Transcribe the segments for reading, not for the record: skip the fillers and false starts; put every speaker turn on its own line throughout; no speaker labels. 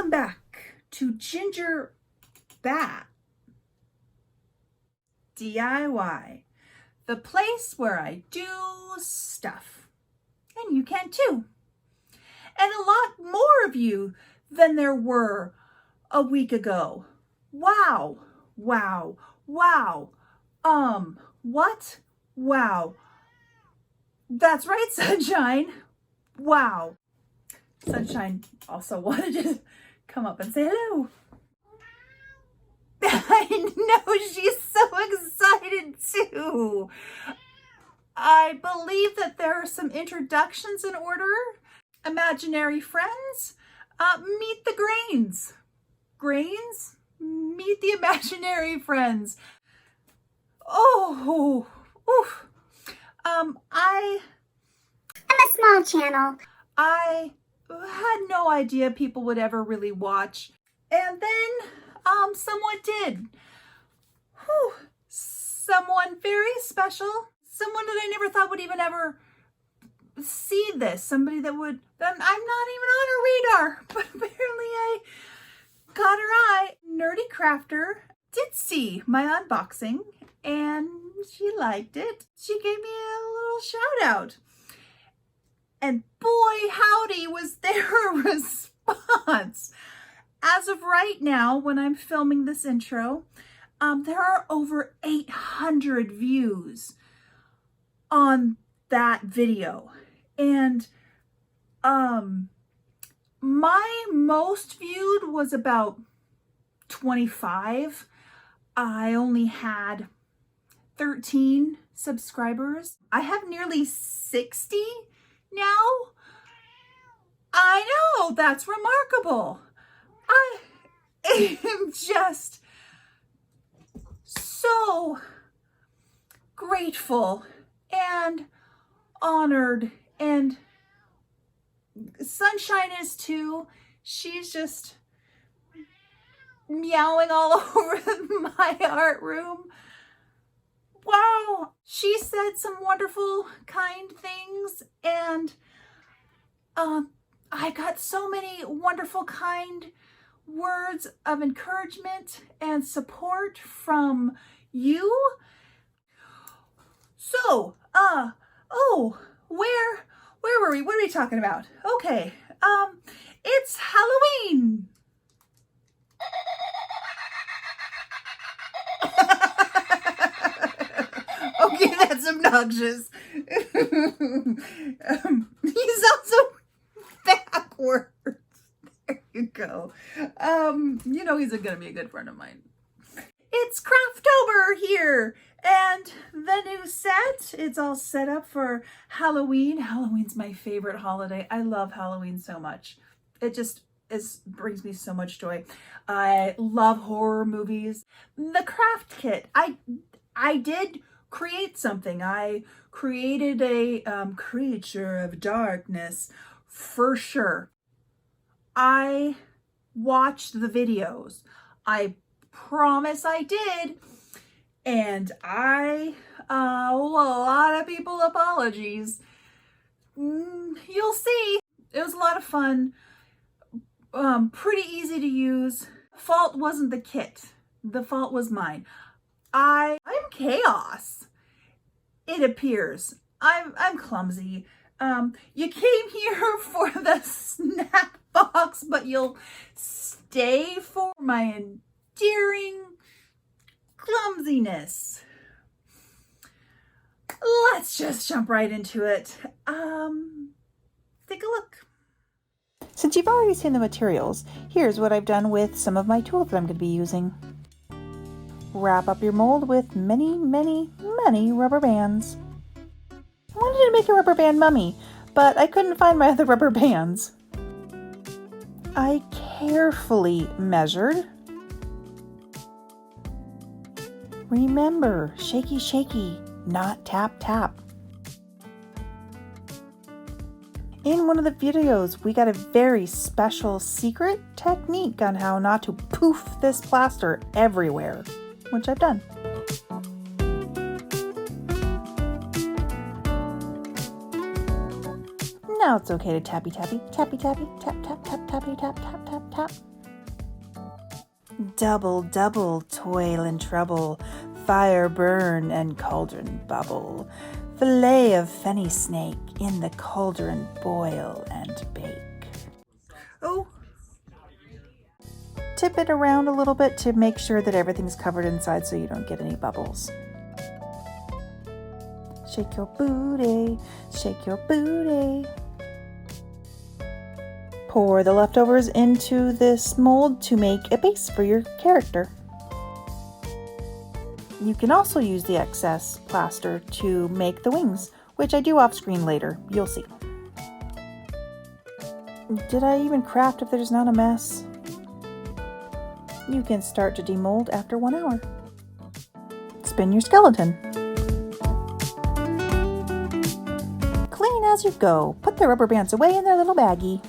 Welcome back to GingerCat DIY, the place where I do stuff. And you can too. And a lot more of you than there were a week ago. Wow, wow, wow. What? Wow. That's right, Sunshine. Wow. Sunshine also wanted to come up and say hello. I know, she's so excited too. I believe that there are some introductions in order. Imaginary friends, meet the Grains. Grains, meet the imaginary friends. Oh, oof. I'm
a small channel.
I had no idea people would ever really watch. And then someone did. Whew. Someone very special. Someone that I never thought would even ever see this. Somebody that would, I'm not even on her radar, but apparently I got her eye. NerdeCrafter did see my unboxing and she liked it. She gave me a little shout out. And boy, howdy, was there a response. As of right now, when I'm filming this intro, there are over 800 views on that video. And my most viewed was about 25. I only had 13 subscribers. I have nearly 60 now. I know, that's remarkable. I am just so grateful and honored, and Sunshine is too. She's just meowing all over my art room. Wow, she said some wonderful, kind things, and I got so many wonderful, kind words of encouragement and support from you. So, where were we? What are we talking about? Okay, it's Halloween. Okay, that's obnoxious. He's also backwards. There you go. You know he's gonna be a good friend of mine. It's Craftober here, and the new set, it's all set up for Halloween. Halloween's my favorite holiday. I love Halloween so much. It just brings me so much joy. I love horror movies. The craft kit, I did create something. I created a creature of darkness for sure. I watched the videos. I promise I did. And I owe a lot of people apologies. You'll see. It was a lot of fun. Pretty easy to use. Fault wasn't the kit. The fault was mine. I'm chaos. It appears. I'm clumsy. You came here for the snack box, but you'll stay for my endearing clumsiness. Let's just jump right into it. Take a look. Since you've already seen the materials, here's what I've done with some of my tools that I'm going to be using. Wrap up your mold with many, many, many rubber bands. I wanted to make a rubber band mummy, but I couldn't find my other rubber bands. I carefully measured. Remember, shaky, shaky, not tap, tap. In one of the videos, we got a very special secret technique on how not to poof this plaster everywhere, which I've done. Now it's okay to tappy tappy, tappy tappy, tap tap tap tappy tap tap tap tap. Double, double, toil and trouble, fire burn and cauldron bubble. Fillet of fenny snake in the cauldron boil and bake. Oh. Tip it around a little bit to make sure that everything's covered inside so you don't get any bubbles. Shake your booty, shake your booty. Pour the leftovers into this mold to make a base for your character. You can also use the excess plaster to make the wings, which I do off screen later. You'll see. Did I even craft if there's not a mess? You can start to demold after 1 hour. Spin your skeleton. Clean as you go. Put the rubber bands away in their little baggie.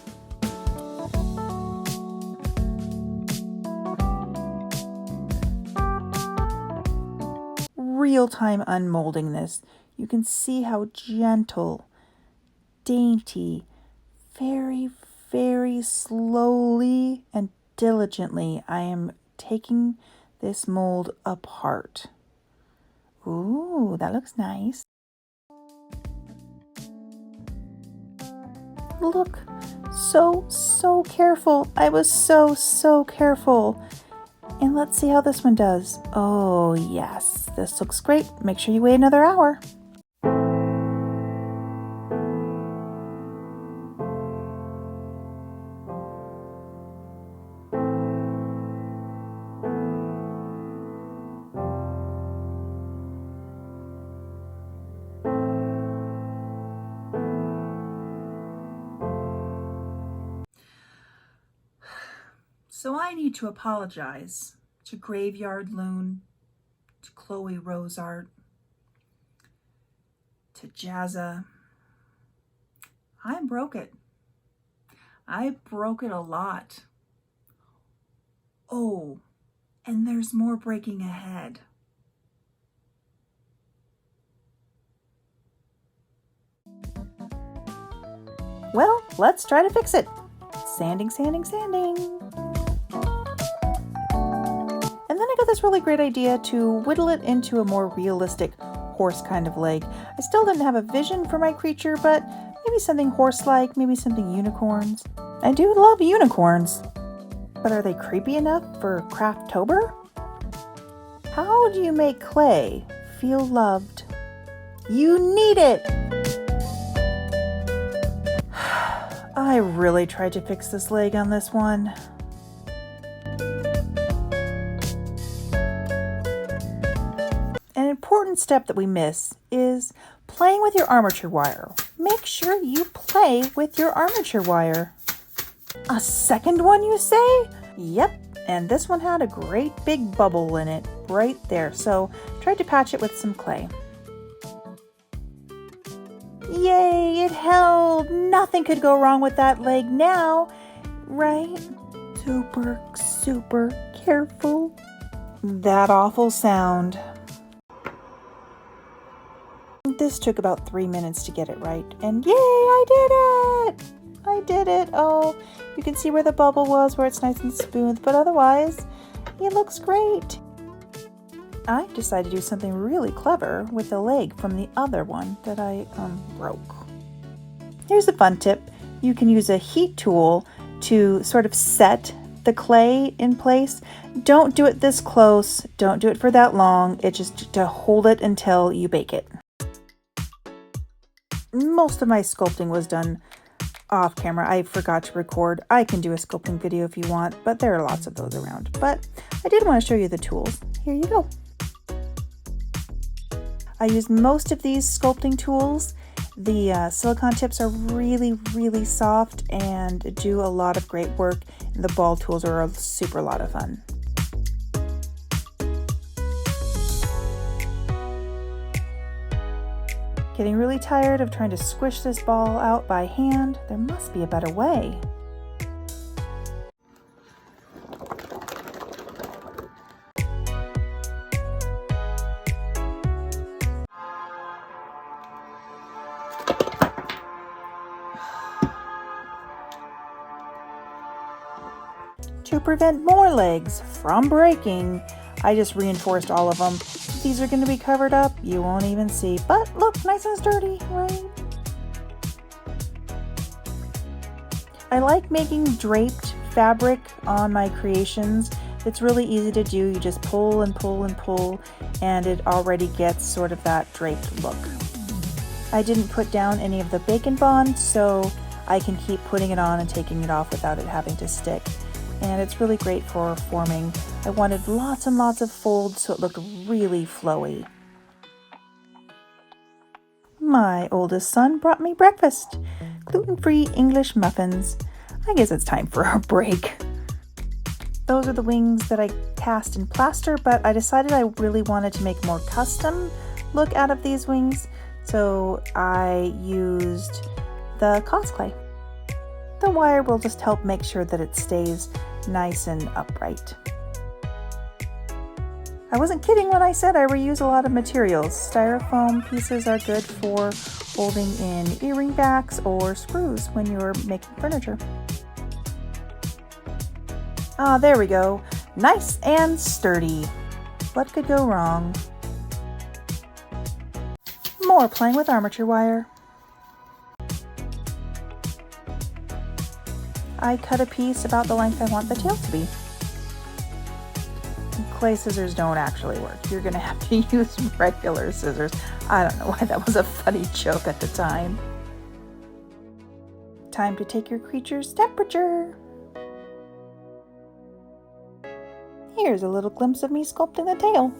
Real-time unmolding this. You can see how gentle, dainty, very, very slowly and diligently I am taking this mold apart. Ooh, that looks nice. Look, so careful. I was so careful. And let's see how this one does. Oh yes, this looks great. Make sure you wait another hour. So I need to apologize to Graveyard Loon, to Chloe Rose Art, to Jazza. I broke it. I broke it a lot. Oh, and there's more breaking ahead. Well, let's try to fix it. Sanding, sanding, sanding. And then I got this really great idea to whittle it into a more realistic horse kind of leg. I still didn't have a vision for my creature, but maybe something horse-like, maybe something unicorns. I do love unicorns. But are they creepy enough for Crafttober? How do you make clay feel loved? You need it! I really tried to fix this leg on this one. An important step that we miss is playing with your armature wire. Make sure you play with your armature wire. A second one, you say? Yep, and this one had a great big bubble in it right there, so tried to patch it with some clay. Yay, it held! Nothing could go wrong with that leg now, right? Super careful. That awful sound. This took about 3 minutes to get it right, and yay, I did it! I did it! Oh, you can see where the bubble was, where it's nice and smooth, but otherwise, it looks great. I decided to do something really clever with the leg from the other one that I broke. Here's a fun tip. You can use a heat tool to sort of set the clay in place. Don't do it this close. Don't do it for that long. It's just to hold it until you bake it. Most of my sculpting was done off camera. I forgot to record. I can do a sculpting video if you want, but there are lots of those around. But I did want to show you the tools. Here you go. I used most of these sculpting tools. The silicone tips are really soft and do a lot of great work. And the ball tools are a super lot of fun. Getting really tired of trying to squish this ball out by hand. There must be a better way. To prevent more legs from breaking, I just reinforced all of them. If these are going to be covered up, you won't even see. But look, nice and sturdy, right? I like making draped fabric on my creations. It's really easy to do. You just pull and pull and pull, and it already gets sort of that draped look. I didn't put down any of the bacon bond, so I can keep putting it on and taking it off without it having to stick. And it's really great for forming. I wanted lots and lots of folds so it looked really flowy. My oldest son brought me breakfast. Gluten-free English muffins. I guess it's time for a break. Those are the wings that I cast in plaster, but I decided I really wanted to make a more custom look out of these wings, so I used the cosplay. The wire will just help make sure that it stays nice and upright. I wasn't kidding when I said I reuse a lot of materials. Styrofoam pieces are good for holding in earring backs or screws when you're making furniture. Ah, there we go. Nice and sturdy. What could go wrong? More playing with armature wire. I cut a piece about the length I want the tail to be. Clay scissors don't actually work. You're gonna have to use regular scissors. I don't know why that was a funny joke at the time. Time to take your creature's temperature. Here's a little glimpse of me sculpting the tail.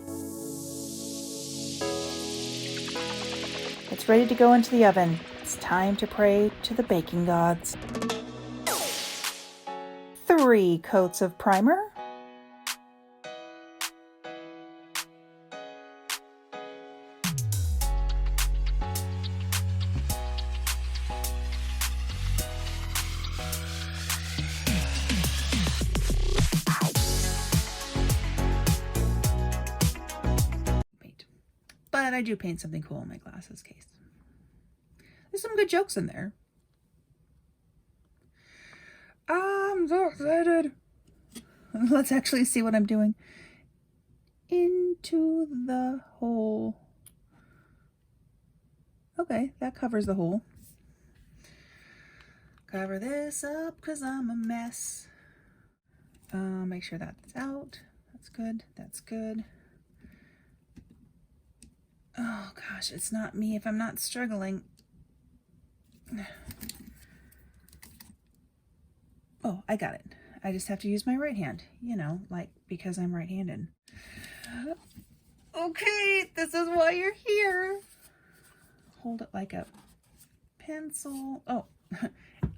It's ready to go into the oven. It's time to pray to the baking gods. 3 coats of primer. But I do paint something cool in my glasses case. There's some good jokes in there. I'm so excited. Let's actually see what I'm doing. Into the hole. Okay, that covers the hole. Cover this up because I'm a mess. Make sure that's out. That's good. That's good. Oh gosh, it's not me if I'm not struggling. Oh, I got it. I just have to use my right hand, you know, like because I'm right-handed. Okay, this is why you're here. Hold it like a pencil. Oh,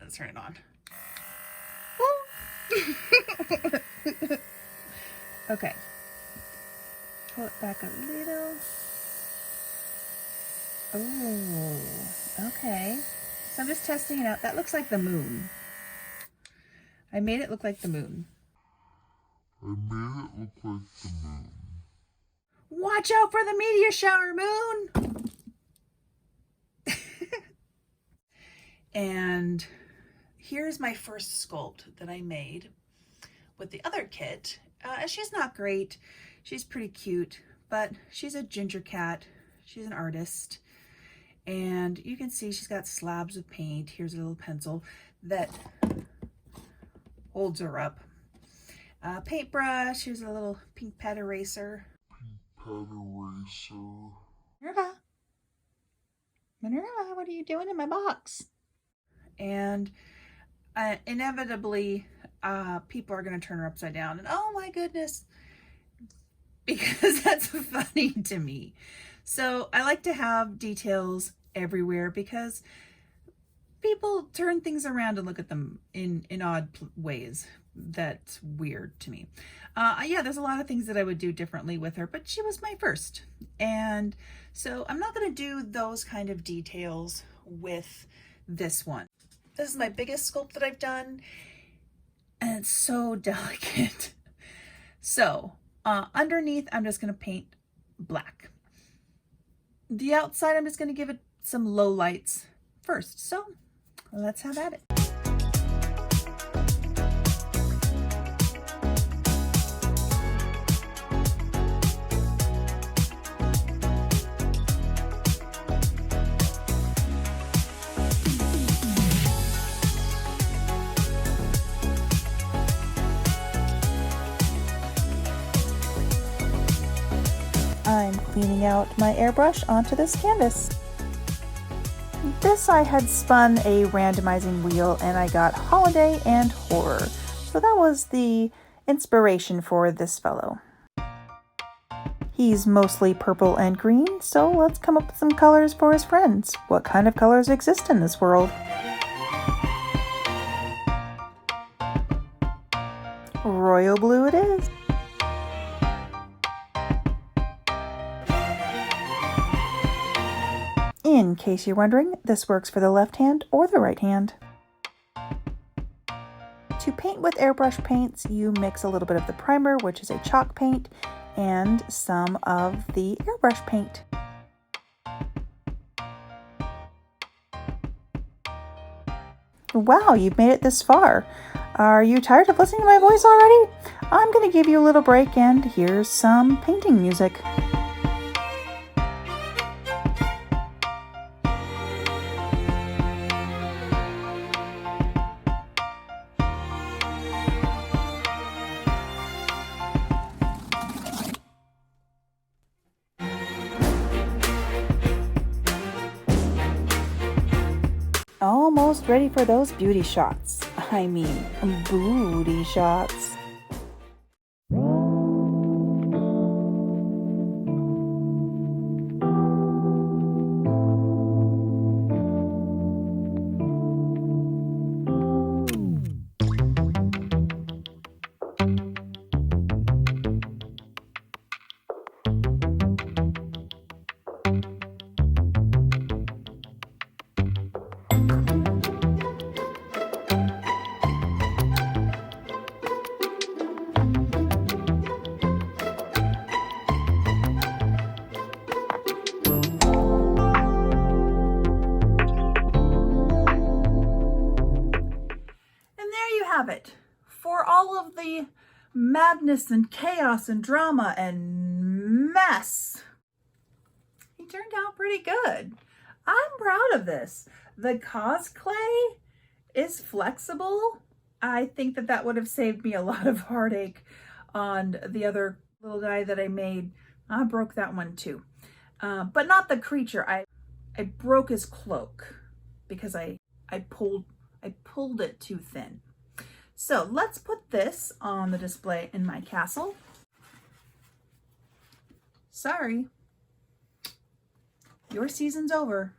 let's turn it on. Okay. Pull it back a little. Oh, okay. So I'm just testing it out. That looks like the moon. I made it look like the moon. Watch out for the meteor shower, moon! And here's my first sculpt that I made with the other kit. She's not great. She's pretty cute, but she's a GingerCat. She's an artist. And you can see she's got slabs of paint. Here's a little pencil that holds her up. Paintbrush. Here's a little pink pad eraser. Minerva, what are you doing in my box? And inevitably, people are going to turn her upside down. And oh my goodness, because that's funny to me. So I like to have details everywhere because people turn things around and look at them in odd ways. That's weird to me. Yeah, there's a lot of things that I would do differently with her, but she was my first. And so I'm not going to do those kind of details with this one. This is my biggest sculpt that I've done, and it's so delicate. So underneath, I'm just going to paint black. The outside, I'm just going to give it some low lights first. So let's have at it. I'm cleaning out my airbrush onto this canvas. This I had spun a randomizing wheel and I got holiday and horror. So that was the inspiration for this fellow. He's mostly purple and green, so let's come up with some colors for his friends. What kind of colors exist in this world? Royal blue it is. In case you're wondering, this works for the left hand or the right hand. To paint with airbrush paints, you mix a little bit of the primer, which is a chalk paint, and some of the airbrush paint. Wow, you've made it this far. Are you tired of listening to my voice already? I'm going to give you a little break and here's some painting music. Almost ready for those beauty shots. I mean, booty shots. It for all of the madness and chaos and drama and mess. He turned out pretty good. I'm proud of this. The cosplay is flexible. I think that would have saved me a lot of heartache on the other little guy that I made. I broke that one too, but not the creature. I broke his cloak because I pulled it too thin. So let's put this on the display in my castle. Sorry, your season's over.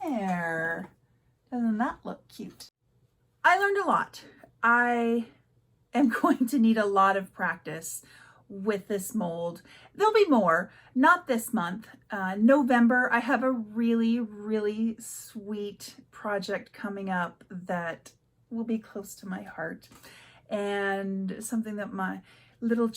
There, doesn't that look cute? I learned a lot. I am going to need a lot of practice with this mold. There'll be more, not this month. November, I have a really sweet project coming up that will be close to my heart and something that my little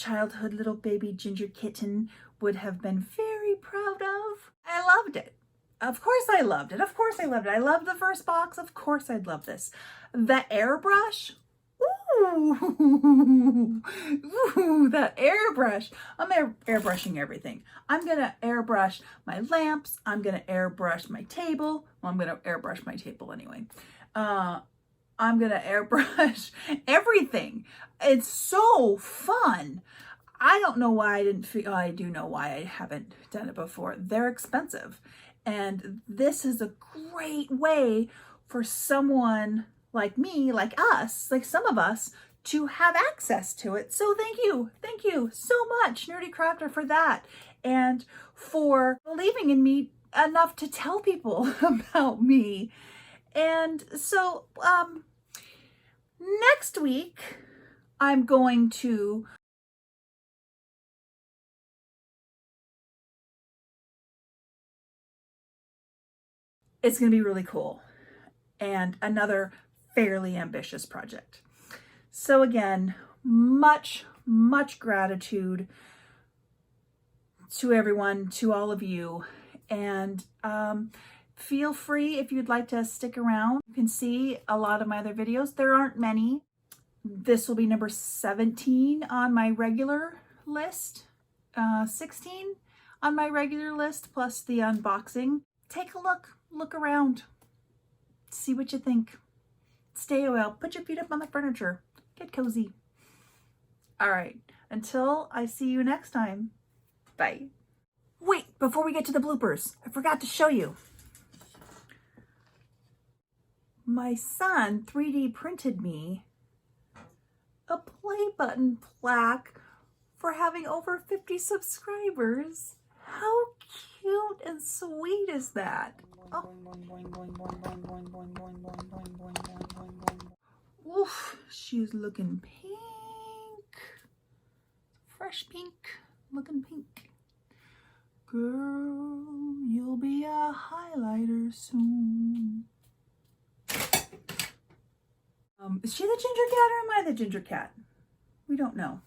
baby ginger kitten would have been very proud of. I loved it. Of course I loved it. Of course I loved it. I loved the first box. Of course I'd love this. The airbrush. Ooh, that airbrush. I'm airbrushing everything. I'm going to airbrush my lamps. I'm going to airbrush my table. Well, I'm going to airbrush my table anyway. I'm going to airbrush everything. It's so fun. I don't know why I didn't feel, I do know why I haven't done it before. They're expensive. And this is a great way for someone like me, like us, like some of us, to have access to it. So thank you so much, NerdeCrafter, for that, and for believing in me enough to tell people about me. And so next week, I'm going to it's going to be really cool and another fairly ambitious project. So again, much gratitude to everyone, to all of you, and feel free if you'd like to stick around. You can see a lot of my other videos. There aren't many. This will be number 17 on my regular list, 16 on my regular list, plus the unboxing. Take a look around, see what you think. Stay well, put your feet up on the furniture, get cozy. All right. Until I see you next time. Bye. Wait, before we get to the bloopers, I forgot to show you. My son 3D printed me a play button plaque for having over 50 subscribers. How cute and sweet is that? Oh. Oof, she's looking pink. Fresh pink, looking pink. Girl, you'll be a highlighter soon. Is she the ginger cat or am I the ginger cat? We don't know.